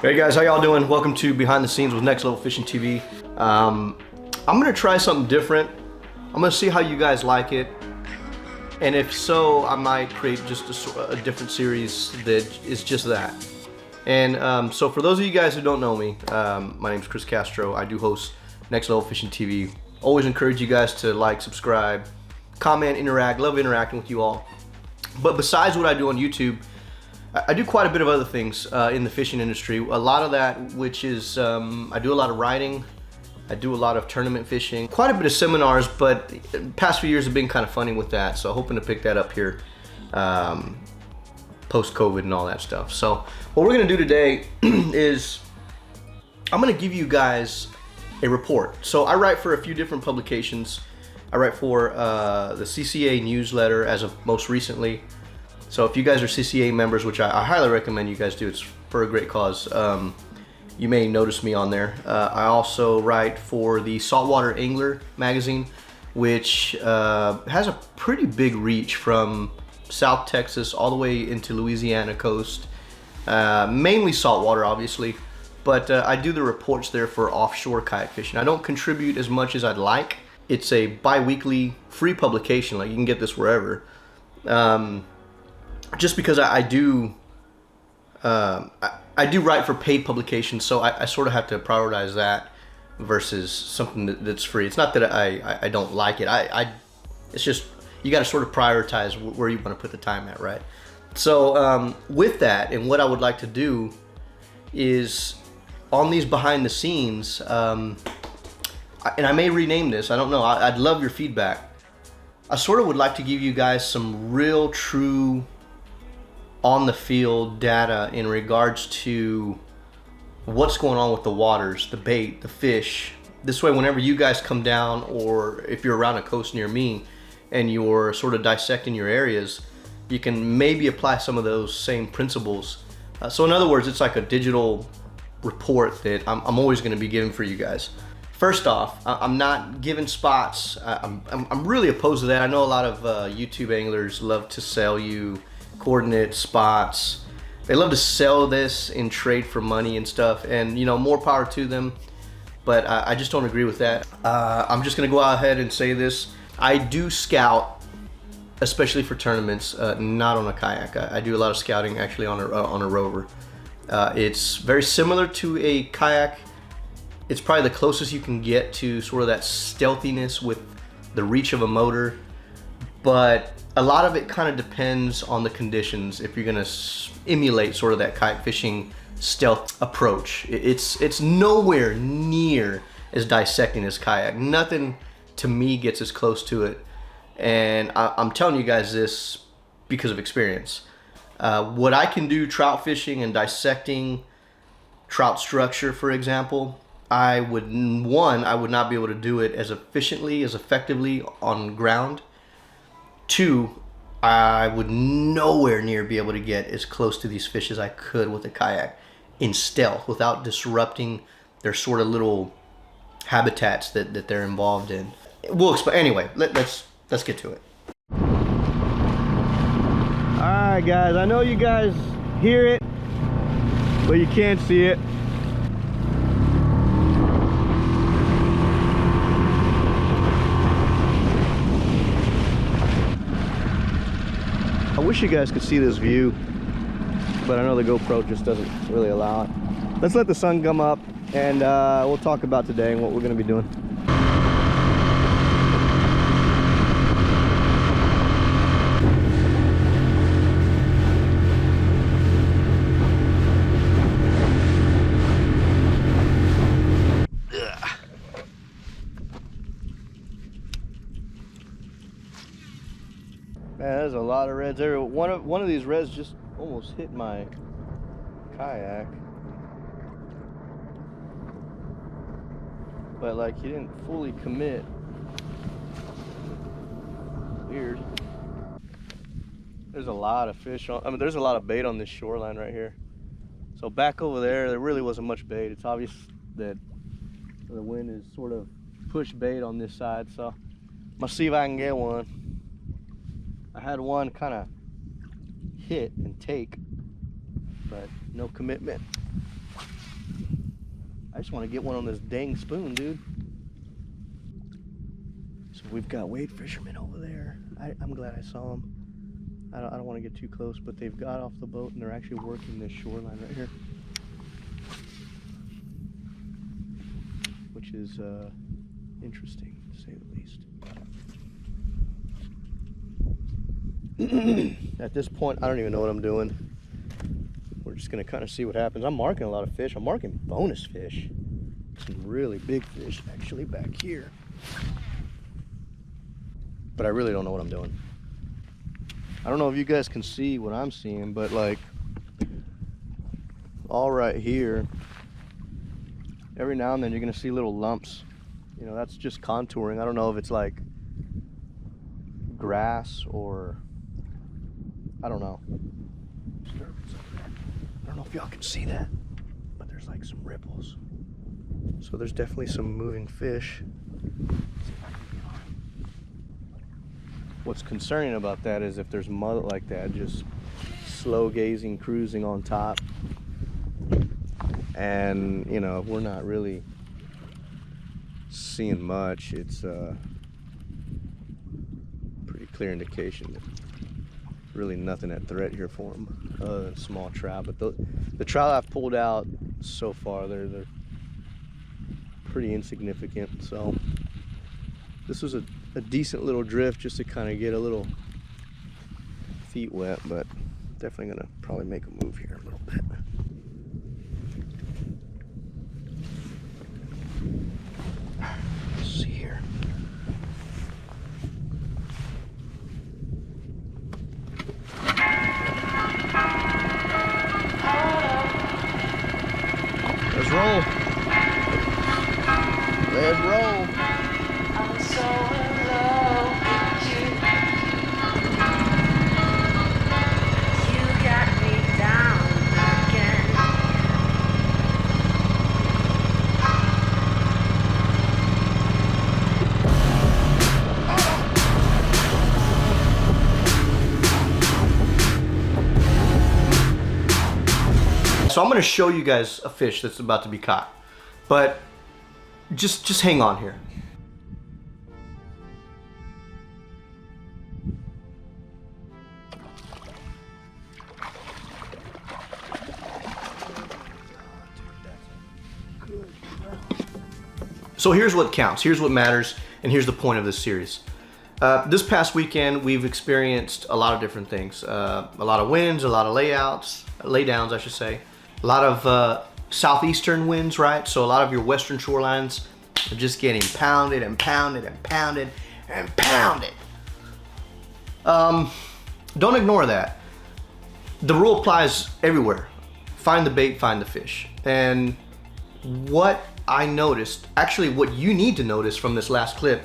Hey guys, how y'all doing? Welcome to Behind the Scenes with Next Level Fishing TV. I'm gonna try something different. I'm gonna see how you guys like it, and if so, I might create just a different series that is just that. And so for those of you guys who don't know me, my name is Chris Castro. I do host Next Level Fishing TV. Always encourage you guys to like, subscribe, comment, interact. Love interacting with you all. But besides what I do on YouTube, I do quite a bit of other things in the fishing industry. A lot of that, which is, I do a lot of writing. I do a lot of tournament fishing. Quite a bit of seminars, but the past few years have been kind of funny with that. So hoping to pick that up here post-COVID and all that stuff. So what we're gonna do today is I'm gonna give you guys a report. So I write for a few different publications. I write for the CCA newsletter as of most recently. So if you guys are CCA members, which I highly recommend you guys do, it's for a great cause. You may notice me on there. I also write for the Saltwater Angler magazine, which has a pretty big reach from South Texas all the way into Louisiana coast. Mainly saltwater, obviously, but I do the reports there for offshore kayak fishing. I don't contribute as much as I'd like. It's a bi-weekly free publication, like you can get this wherever. Just because I do write for paid publications, so I sort of have to prioritize that versus something that's free. It's not that I don't like it. It's just you got to sort of prioritize where you want to put the time at, right? So with that, and what I would like to do is on these behind the scenes, and I may rename this. I don't know. I'd love your feedback. I sort of would like to give you guys some real, true, on the field data in regards to what's going on with the waters, the bait, the fish. This way, whenever you guys come down, or if you're around a coast near me and you're sort of dissecting your areas, you can maybe apply some of those same principles. So in other words, it's like a digital report that I'm always going to be giving for you guys. First off, I'm not giving spots. I'm really opposed to that. I know a lot of YouTube anglers love to sell you coordinates, spots. They love to sell this in trade for money and stuff, and you know, more power to them, but I just don't agree with that. I'm just gonna go ahead and say this. I do scout, especially for tournaments, not on a kayak. I do a lot of scouting actually on a rover. It's very similar to a kayak. It's probably the closest you can get to sort of that stealthiness with the reach of a motor, but a lot of it kind of depends on the conditions if you're gonna emulate sort of that kayak fishing stealth approach. It's nowhere near as dissecting as kayak. Nothing to me gets as close to it, and I'm telling you guys this because of experience. What I can do trout fishing and dissecting trout structure, for example, I would not be able to do it as efficiently, as effectively on ground. Two, I would nowhere near be able to get as close to these fish as I could with a kayak in stealth without disrupting their sort of little habitats that they're involved in. We'll explain. Anyway, let's get to it. All right, guys. I know you guys hear it, but you can't see it. I wish you guys could see this view, but I know the GoPro just doesn't really allow it. Let's let the sun come up, and we'll talk about today and what we're going to be doing. Man, there's a lot of reds there. One of these reds just almost hit my kayak, but like he didn't fully commit. Weird. There's a lot of fish on. I mean, there's a lot of bait on this shoreline right here. So back over there really wasn't much bait. It's obvious that the wind is sort of pushed bait on this side. So I'm gonna see if I can get one. I had one kind of hit and take, but no commitment. just want to get one on this dang spoon, dude. So we've got wade fishermen over there. I'm glad I saw them. I don't want to get too close, but they've got off the boat and they're actually working this shoreline right here, which is interesting to say the least. At this point, I don't even know what I'm doing. We're just gonna kind of see what happens. I'm marking a lot of fish. I'm marking bonus fish. Some really big fish actually back here. But I really don't know what I'm doing. I don't know if you guys can see what I'm seeing, but like all right here, every now and then you're gonna see little lumps. You know, that's just contouring. I don't know if it's like grass or I don't know. I don't know if y'all can see that, but there's like some ripples. So there's definitely some moving fish. What's concerning about that is if there's mud like that, just slow gazing, cruising on top. And, you know, if we're not really seeing much, it's a pretty clear indication that really nothing at threat here for them other than small trout. But the trout I've pulled out so far, they're pretty insignificant. So this was a decent little drift just to kind of get a little feet wet, but definitely gonna probably make a move here a little bit. Let's see here. Let's roll. Let's roll. I'm so in love with you. You got me down again. So I'm going to show you guys a fish that's about to be caught, but just hang on here. So here's what counts, here's what matters, and here's the point of this series. This past weekend, we've experienced a lot of different things. A lot of winds, a lot of laydowns, I should say. A lot of southeastern winds, right? So a lot of your western shorelines are just getting pounded and pounded and pounded and pounded. Don't ignore that. The rule applies everywhere. Find the bait, find the fish. And what I noticed, actually what you need to notice from this last clip,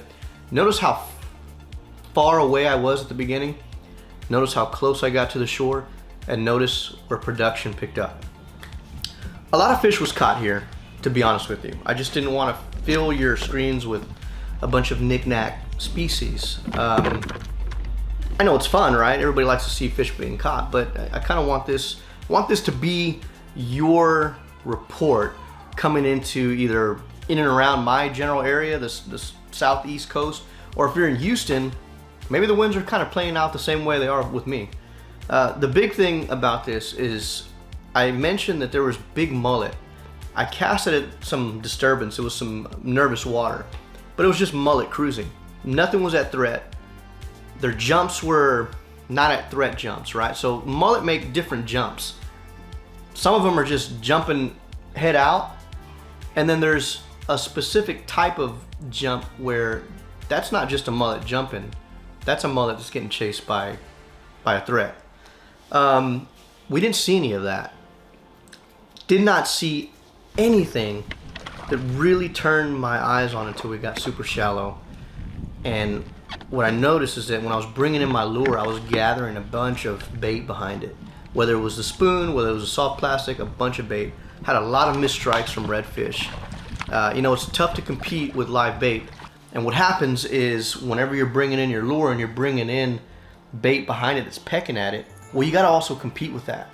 notice how far away I was at the beginning, notice how close I got to the shore, and notice where production picked up. A lot of fish was caught here, to be honest with you. I just didn't want to fill your screens with a bunch of knick-knack species. I know it's fun, right? Everybody likes to see fish being caught, but I kind of want this to be your report coming into either in and around my general area, this southeast coast, or if you're in Houston, maybe the winds are kind of playing out the same way they are with me. The big thing about this is I mentioned that there was big mullet. I casted at some disturbance. It was some nervous water, but it was just mullet cruising. Nothing was at threat. Their jumps were not at threat jumps, right? So mullet make different jumps. Some of them are just jumping head out, and then there's a specific type of jump where that's not just a mullet jumping. That's a mullet that's getting chased by a threat. We didn't see any of that. Did not see anything that really turned my eyes on until we got super shallow. And what I noticed is that when I was bringing in my lure, I was gathering a bunch of bait behind it. Whether it was the spoon, whether it was a soft plastic, a bunch of bait. Had a lot of missed strikes from redfish. You know, it's tough to compete with live bait. And what happens is whenever you're bringing in your lure and you're bringing in bait behind it that's pecking at it, well, you got to also compete with that.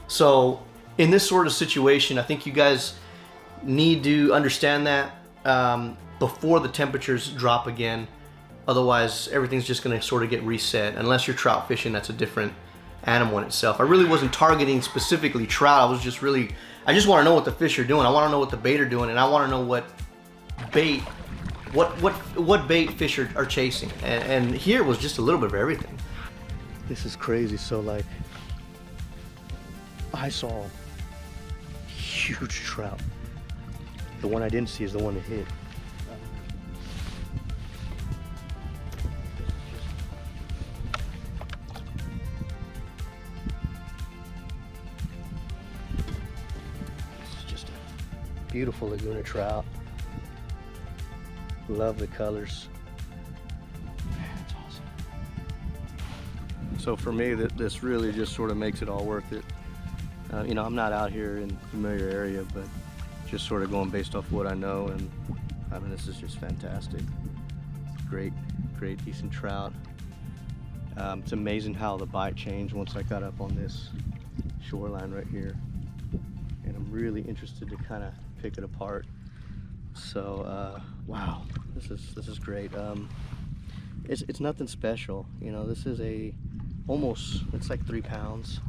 So in this sort of situation, I think you guys need to understand that before the temperatures drop again. Otherwise, everything's just going to sort of get reset. Unless you're trout fishing, that's a different animal in itself. I really wasn't targeting specifically trout. I just want to know what the fish are doing. I want to know what the bait are doing, and I want to know what bait, what bait fish are chasing. And here was just a little bit of everything. This is crazy. So like, I saw huge trout. The one I didn't see is the one that hit. Beautiful Laguna trout. Love the colors. Man, it's awesome. So for me, this really just sort of makes it all worth it. You know, I'm not out here in a familiar area, but just sort of going based off what I know, and I mean, this is just fantastic. Great, decent trout. It's amazing how the bite changed once I got up on this shoreline right here, and I'm really interested to kind of pick it apart. So wow, this is great. It's nothing special, you know. This is it's like 3 pounds.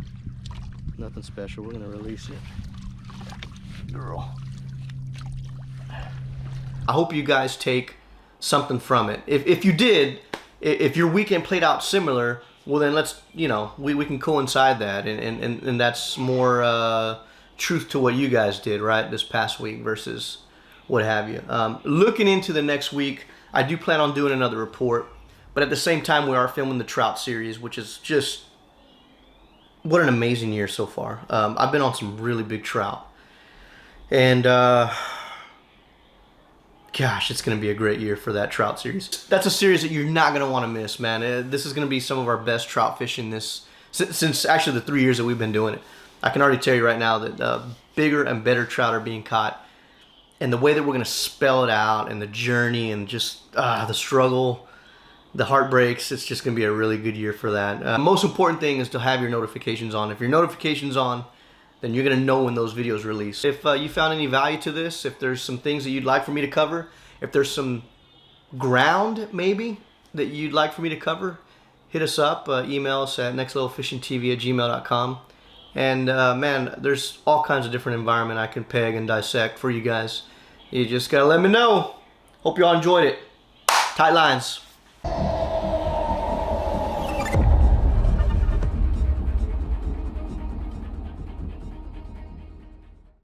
Nothing special. We're gonna release it. Girl, I hope you guys take something from it. If you did, if your weekend played out similar, well then let's, you know, we can coincide that, and that's more truth to what you guys did right this past week versus what have you. Looking into the next week, I do plan on doing another report, but at the same time we are filming the trout series, which is just what an amazing year so far. I've been on some really big trout, and gosh, it's going to be a great year for that trout series. That's a series that you're not going to want to miss, man. This is going to be some of our best trout fishing since actually the 3 years that we've been doing it. I can already tell you right now that bigger and better trout are being caught, and the way that we're going to spell it out, and the journey, and just the struggle, the heartbreaks, it's just going to be a really good year for that. Most important thing is to have your notifications on. If your notifications on, then you're going to know when those videos release. If you found any value to this, if there's some things that you'd like for me to cover, if there's some ground maybe that you'd like for me to cover, hit us up, email us at nextlevelfishingtv@gmail.com. And man, there's all kinds of different environment I can peg and dissect for you guys. You just gotta let me know. Hope you all enjoyed it. Tight lines.